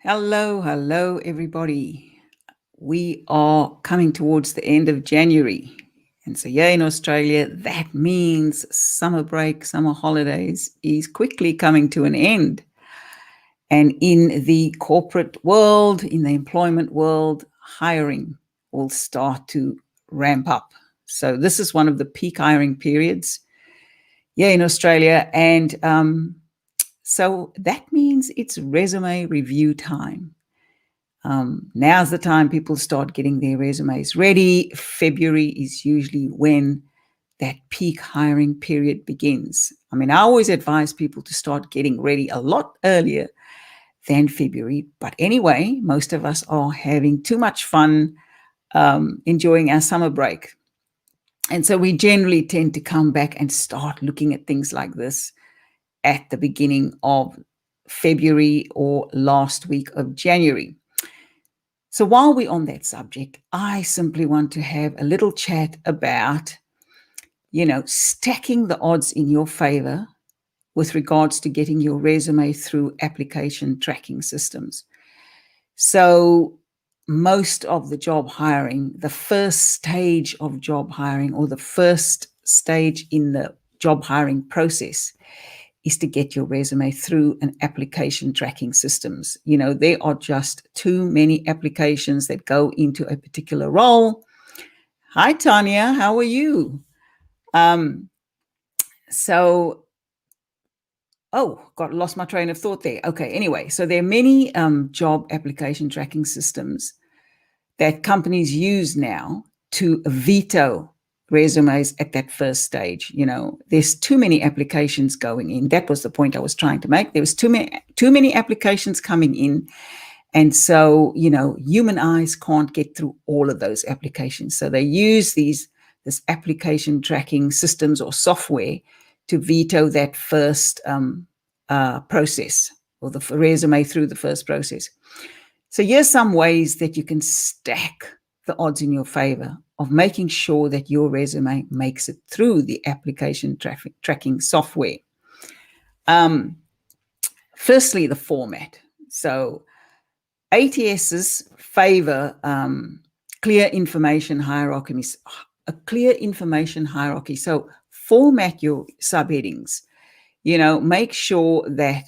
Hello, everybody. We are coming towards the end of January. And so, yeah, in Australia, that means summer break, summer holidays is quickly coming to an end. And in the corporate world, in the employment world, hiring will start to ramp up. So, this is one of the peak hiring periods, yeah, in Australia. And so that means it's resume review time. Now's the time people start getting their resumes ready. February is usually when that peak hiring period begins. I mean, I always advise people to start getting ready a lot earlier than February. But anyway, most of us are having too much fun enjoying our summer break. And so we generally tend to come back and start looking at things like this at the beginning of February or last week of January. So while we're on that subject, I simply want to have a little chat about, stacking the odds in your favor with regards to getting your resume through application tracking systems. So most of the job hiring, the first stage of job hiring or the first stage in the job hiring process is to get your resume through an application tracking systems. There are just too many applications that go into a particular role. Hi, Tanya. How are you? Lost my train of thought there. Okay, anyway, so there are many job application tracking systems that companies use now to veto resumes at that first stage. There's too many applications going in. That was the point I was trying to make. There was too many applications coming in. And so, human eyes can't get through all of those applications. So they use this application tracking systems or software to veto that first process or the resume through the first process. So here's some ways that you can stack the odds in your favor of making sure that your resume makes it through the application tracking software. Firstly, the format. So ATSs favor clear information hierarchy. A clear information hierarchy. So format your subheadings. Make sure that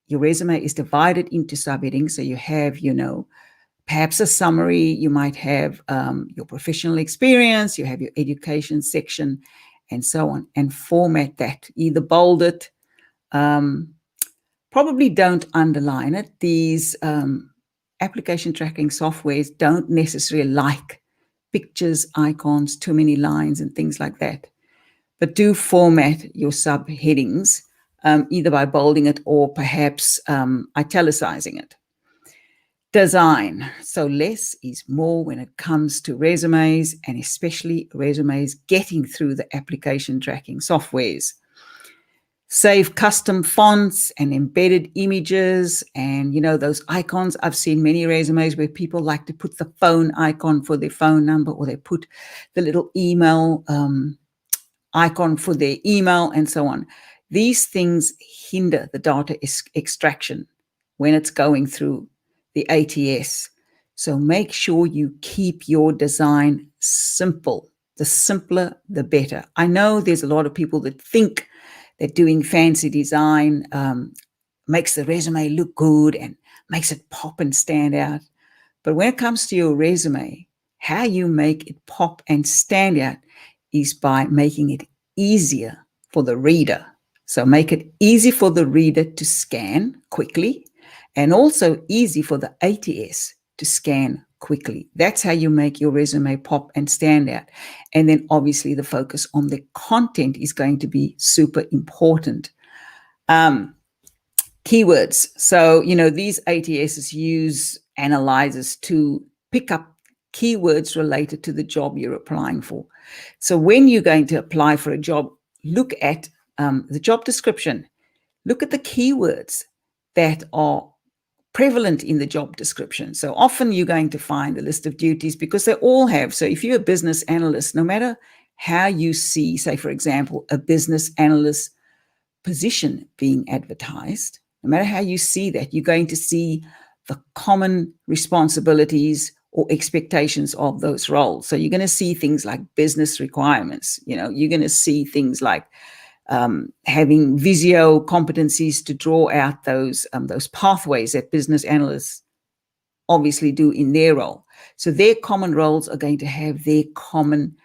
your resume is divided into subheadings. So you have, perhaps a summary. You might have your professional experience. You have your education section, and so on. And format that. Either bold it. Probably don't underline it. These application tracking softwares don't necessarily like pictures, icons, too many lines, and things like that. But do format your subheadings, either by bolding it or perhaps italicizing it. Design. So less is more when it comes to resumes, and especially resumes getting through the application tracking softwares. Save custom fonts and embedded images and, those icons. I've seen many resumes where people like to put the phone icon for their phone number, or they put the little email icon for their email, and so on. These things hinder the data extraction when it's going through the ATS. So make sure you keep your design simple. The simpler, the better. I know there's a lot of people that think that doing fancy design makes the resume look good and makes it pop and stand out. But when it comes to your resume, how you make it pop and stand out is by making it easier for the reader. So make it easy for the reader to scan quickly, and also easy for the ATS to scan quickly. That's how you make your resume pop and stand out. And then obviously the focus on the content is going to be super important. Keywords. So, these ATSs use analyzers to pick up keywords related to the job you're applying for. So when you're going to apply for a job, look at the job description. Look at the keywords that are prevalent in the job description. So often you're going to find a list of duties because they all have. So if you're a business analyst, no matter how you see, say, for example, a business analyst position being advertised, no matter how you see that, you're going to see the common responsibilities or expectations of those roles. So you're going to see things like business requirements. You're going to see things like having Visio competencies to draw out those pathways that business analysts obviously do in their role. So their common roles are going to have their common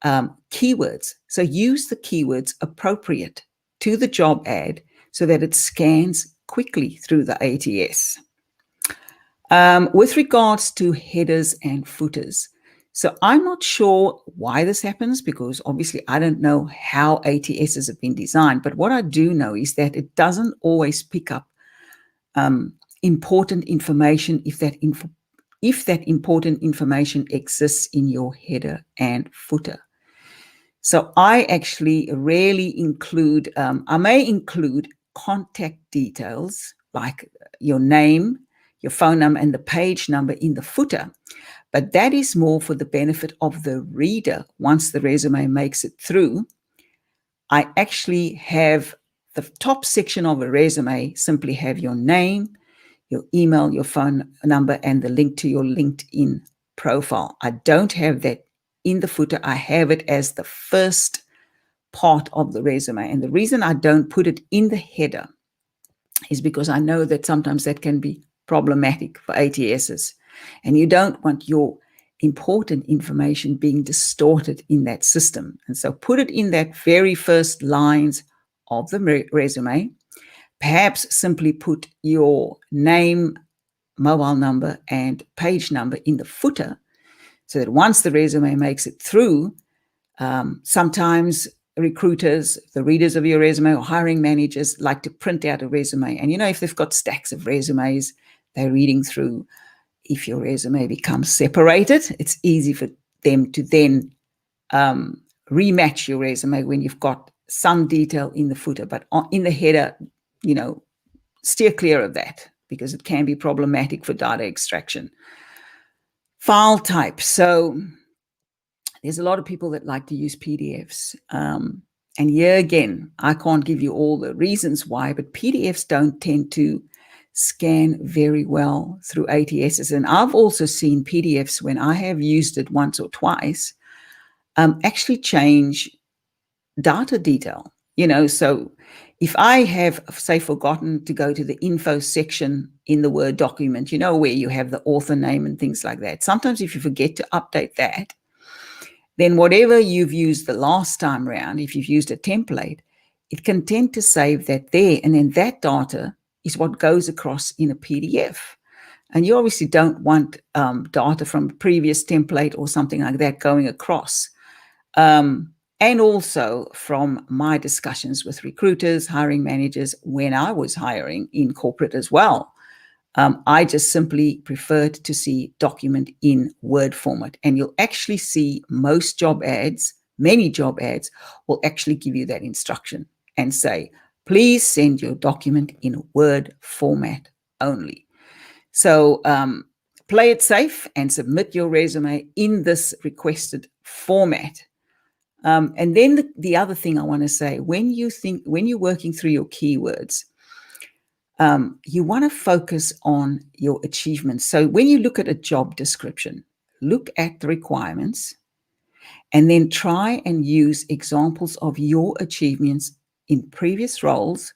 keywords. So use the keywords appropriate to the job ad so that it scans quickly through the ATS. With regards to headers and footers, so I'm not sure why this happens, because obviously I don't know how ATSs have been designed, but what I do know is that it doesn't always pick up important information if that important information exists in your header and footer. So I actually rarely include, I may include contact details like your name, your phone number, and the page number in the footer. But that is more for the benefit of the reader. Once the resume makes it through, I actually have the top section of a resume simply have your name, your email, your phone number, and the link to your LinkedIn profile. I don't have that in the footer. I have it as the first part of the resume. And the reason I don't put it in the header is because I know that sometimes that can be problematic for ATSs. And you don't want your important information being distorted in that system. And so put it in that very first lines of the resume. Perhaps simply put your name, mobile number, and page number in the footer, so that once the resume makes it through, sometimes recruiters, the readers of your resume, or hiring managers like to print out a resume. And if they've got stacks of resumes they're reading through, if your resume becomes separated, it's easy for them to then rematch your resume when you've got some detail in the footer. But in the header, steer clear of that, because it can be problematic for data extraction. File type. So there's a lot of people that like to use PDFs. And here again, I can't give you all the reasons why, but PDFs don't tend to scan very well through ATSs. And I've also seen PDFs, when I have used it once or twice, actually change data detail. So if I have, say, forgotten to go to the info section in the Word document, where you have the author name and things like that, sometimes if you forget to update that, then whatever you've used the last time around, if you've used a template, it can tend to save that there. And then that data is what goes across in a PDF. And you obviously don't want data from a previous template or something like that going across. And also from my discussions with recruiters, hiring managers, when I was hiring in corporate as well, I just simply preferred to see document in Word format. And you'll actually see most job ads, many job ads, will actually give you that instruction and say, please send your document in Word format only. So play it safe and submit your resume in this requested format. And then the other thing I want to say, when you're working through your keywords, you want to focus on your achievements. So when you look at a job description, look at the requirements and then try and use examples of your achievements in previous roles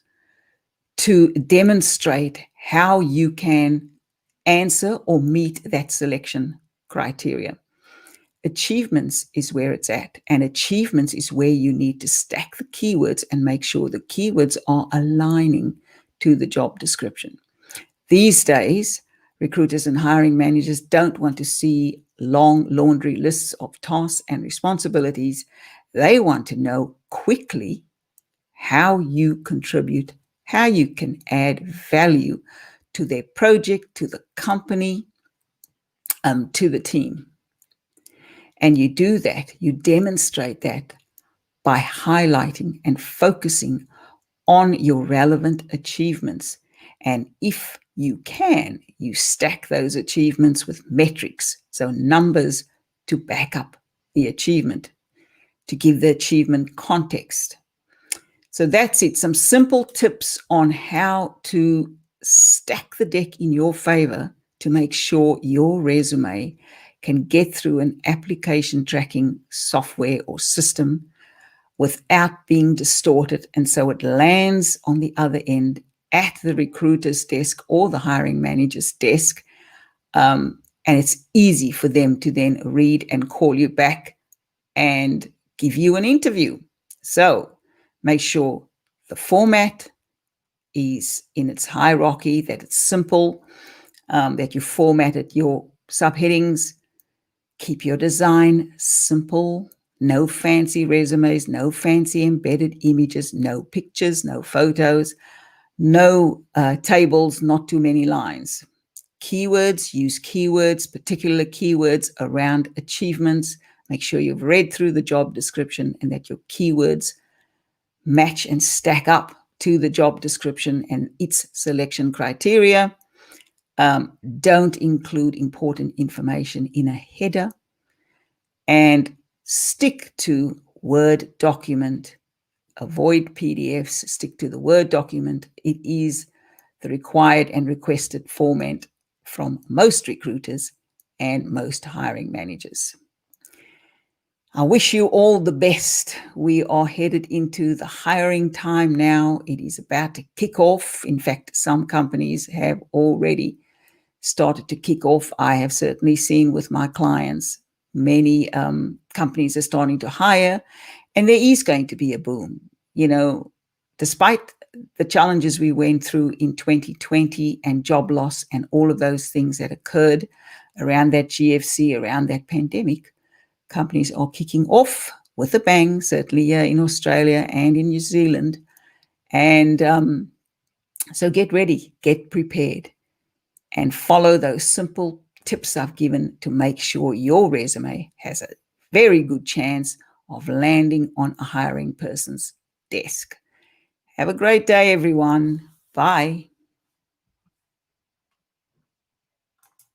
to demonstrate how you can answer or meet that selection criteria. Achievements is where it's at, and achievements is where you need to stack the keywords and make sure the keywords are aligning to the job description. These days, recruiters and hiring managers don't want to see long laundry lists of tasks and responsibilities. They want to know quickly how you contribute, how you can add value to their project, to the company, to the team. And you do that, you demonstrate that by highlighting and focusing on your relevant achievements. And if you can, you stack those achievements with metrics, so numbers to back up the achievement, to give the achievement context. So that's it. Some simple tips on how to stack the deck in your favor to make sure your resume can get through an application tracking software or system without being distorted. And so it lands on the other end at the recruiter's desk or the hiring manager's desk. And it's easy for them to then read and call you back and give you an interview. So make sure the format is in its hierarchy, that it's simple, that you formatted your subheadings. Keep your design simple, no fancy resumes, no fancy embedded images, no pictures, no photos, no tables, not too many lines. Keywords, use keywords, particular keywords around achievements. Make sure you've read through the job description and that your keywords match and stack up to the job description and its selection criteria. Don't include important information in a header, and stick to Word document. Avoid PDFs, stick to the Word document. It is the required and requested format from most recruiters and most hiring managers. I wish you all the best. We are headed into the hiring time now. It is about to kick off. In fact, some companies have already started to kick off. I have certainly seen with my clients, many companies are starting to hire, and there is going to be a boom. You know, despite the challenges we went through in 2020 and job loss and all of those things that occurred around that GFC, around that pandemic, companies are kicking off with a bang, certainly here in Australia and in New Zealand. And so get ready, get prepared, and follow those simple tips I've given to make sure your resume has a very good chance of landing on a hiring person's desk. Have a great day, everyone. Bye.